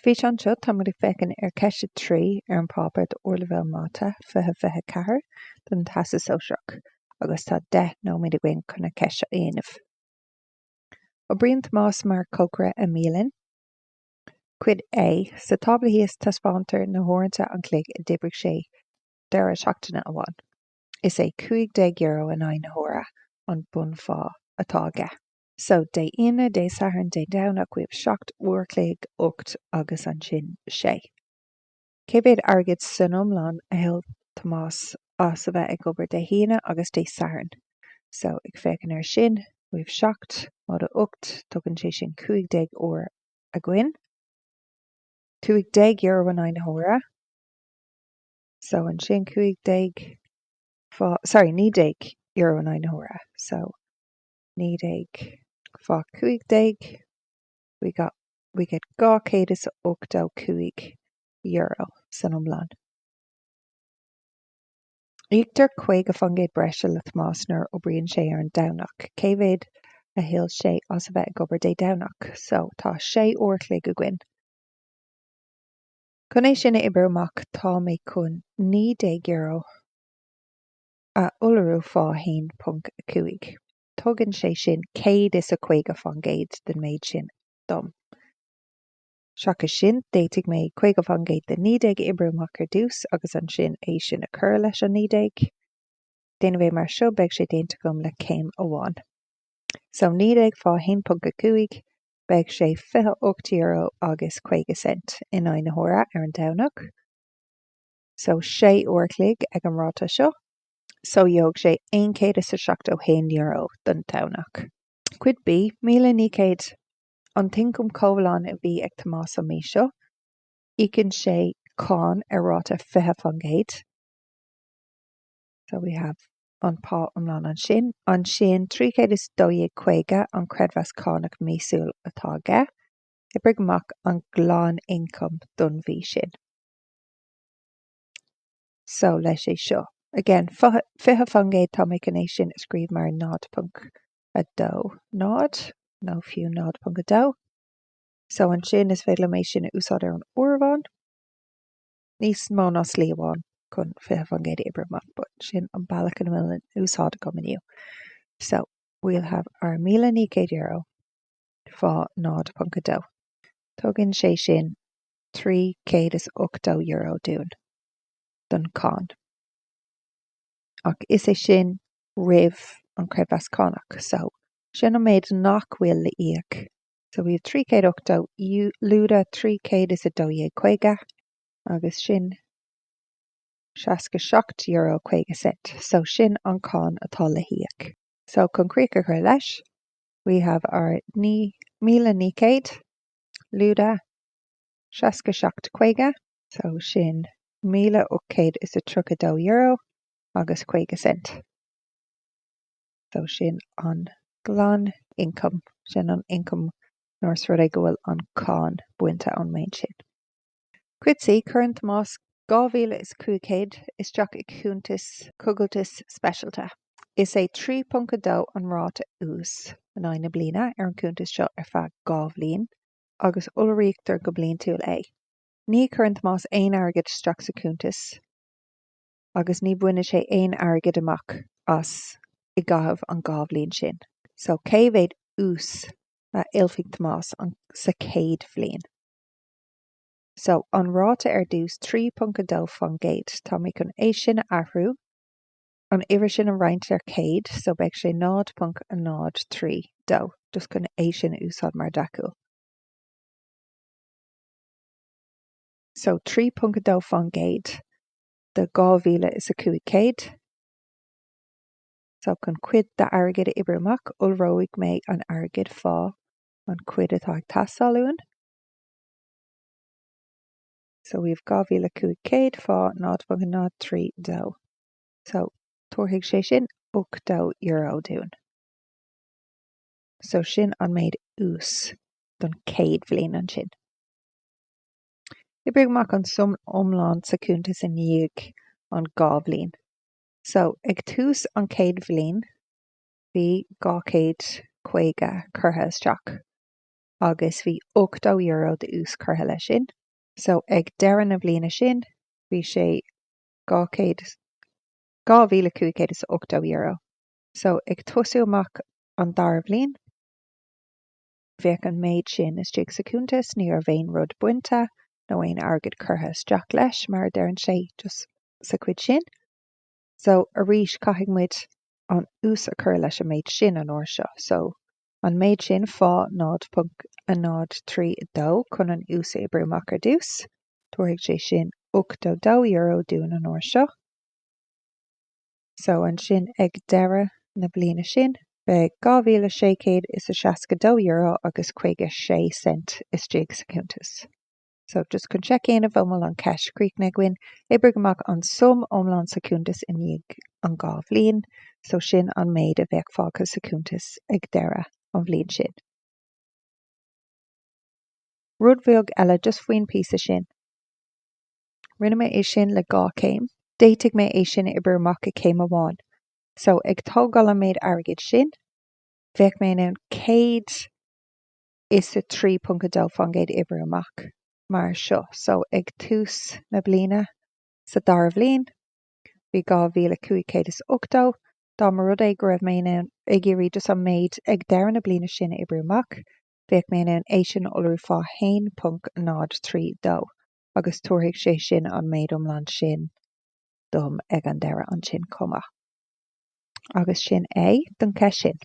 Bhí anseo tá muid ag fécinn ar ceiste trí ar an pápad Ardleibhéal máta fiche cethair don taithí Sóisearach, agus tá 10 nóiméad againn chuna ceiste a dhéanamh. Ó bríonn Tomás mar cócra a mílean. Cuid A. Sa tábla híos taispeántar na hórnta an chloig i dtitbrigh sé deire seachtaine amháin. Is é €15 in aghaidh na hóra an bun fá atá aige. So day ina, day saharan, day downach, we have shocked uorclaig, ucht, agus an sin sé. Cébéad airgid san iomlán a hill Tomás as a bheith ag obair day hína agus day saharan. So ag fécinn ar sin, we have shocked, mod a ucht, tugann sé sin €15 a gcuin. €15 in aghaidh na hóra. So an sin €15 €90 in aghaidh na hóra. So $90 fá €15. We get €285 san iomlán. Íoctar 50 breise le Tomás nuair ó bríonn sé ar an domhnach. Céibéad a thuill sé as a bheith ag obair day domhnach. So tá 6 uorchlaig a gcuin. Chun é sin ibre amach tá mé chun €90 a ullariú fá 1.5. Tugann sé sin 150 den méid sin dom. Seachas sin d'fhéadfaidh mé 50 den 90 ibre amach ar dús agus an sin é sin a chur leis an 90. Déanamh é mar seo beidh sé déanta gom le céim amháin. So 90 fá 1.5 beidh sé €28 agus 50 cent in aghaidh na hóra ar an domhnach. So 6 uorchlaig ag an ráta seo. So dheog sé €171 don domhnach. Cuid B, 1900 an tincum comhlainn a bhí ag Tomás an mí seo. Ícinn sé Cáin ar ráta 50. So we have an pá iomlán an sin. An sin 350 an creidmheas Cáinach míosúil atá aige. Ibrigh amach an glan ioncaim don bhí sin. So leis é seo. Again, 50 tá mé cin é sin a scríb mar $0.2. Nád? No fiú $0.2. So an sin is féile mé sin a úsáid ar an uairmháin. Níos mó ná slí amháin chun 50 ibre amach, but sin an bailach an bhfuil úsáid go miniu. So we'll have our €1,900 fá $0.2. Tugann sé sin €380 dún don Cáin. Ach is é sin ribh an creidmheas Cáinach. So sin an méid nach bhfuil le íoc. So we have 380 lúda 350 agus sin €67 50 cent. So sin an Cáin atá le íoc. So chun críocha chuir leis, we have our 1,900 lúda 67 50. So sin €1,832 agus 50 cent. So sin an glan ioncaim, sin an ioncaim nuair rud é go bhfuil an Cáin buinte an méid sin. Cuid sí chuireann Tomás 2,500 is teach ag cúgaltas speisialta. Is é 3.2 an ráta ús in aghaidh na bliana ar an cúntas seo ar feadh 2 bliain agus ullríochttar go bliain túil é. Ní chuireann Tomás aon airgid isteach sa cúntas agus ní buine sé aon airgid amach as i gcaitheamh an 2 bliain sin. So céibhéad ús a ilfigh Tomás sa 100 bhliain. So an ráta ar dús 3.2 fan gate tá mé chun é sin ahrú an ibre sin an roinnt ar 100, so beidh sé 0.03 dó, dus chun é sin úsáid mar dacúil. So 3.2 fan gate de 2,500. So chun cuid de airgid ibre amach ullróigh mé an airgid fá an cuid atá ag tasáilúin. So we have 2,500 fá 0.03 dó. So tuairthaigh sé sin €8 dún. So sin an méid ús don 100 bhliain an sin. Ibrigh amach an sum iomlán sa cúntas in dhiaidh an 2 bhliain. So ag tús an 100 bhliain, bhí 250 curtha isteach. agus bhí €8 de ús curtha leis sin. So ag deireadh na bliana sin, bhí sé €2,508. So ag tosú amach an dara bliain, bheadh an méid sin isteach sa cúntas, ní ar bhéon rud buinte nó aon airgid curtha isteach leis, mar deireann sé just sa cuid sin. So arís caithfidh muid an ús a chur leis an méid sin an uair seo. So an méid sin fá 0.032 chun an ús oibriú amach ar dús. Tuairfidh sé sin €8 dún an uair seo. So an sin ag deireadh na bliana sin, beidh €2,662 agus 56 cent isteach sa cúntas. So just chun check in of an ceist críochna gcuin, oibriú amach an sum omlán sa cúntas in dhiaidh an 2 bhliain, so sin an méid a bheadh fágtha sa cúntas ag deireadh an bhliain sin. Rud bheag eile just faoin píosa sin. Rinne mé é sin le 2 céim, d'éigh mé é sin oibriú amach a céim amháin. So ag tógáil an méid airgid sin, bheadh mé ann 103.2 fangéid oibriú amach mar seo. So ag tús na bliana sa dara bhliain, bhí 2,508, dá mar rud é go raibh mé ann ag iarraidh just an méid ag deireadh na bliana sin oibriú amach, bheadh mé ann é sin ollú fá 1.032 agus tuairfidh sé sin an méid omlán sin dom ag an deireadh an sin comá. Agus sin é don ceist sin.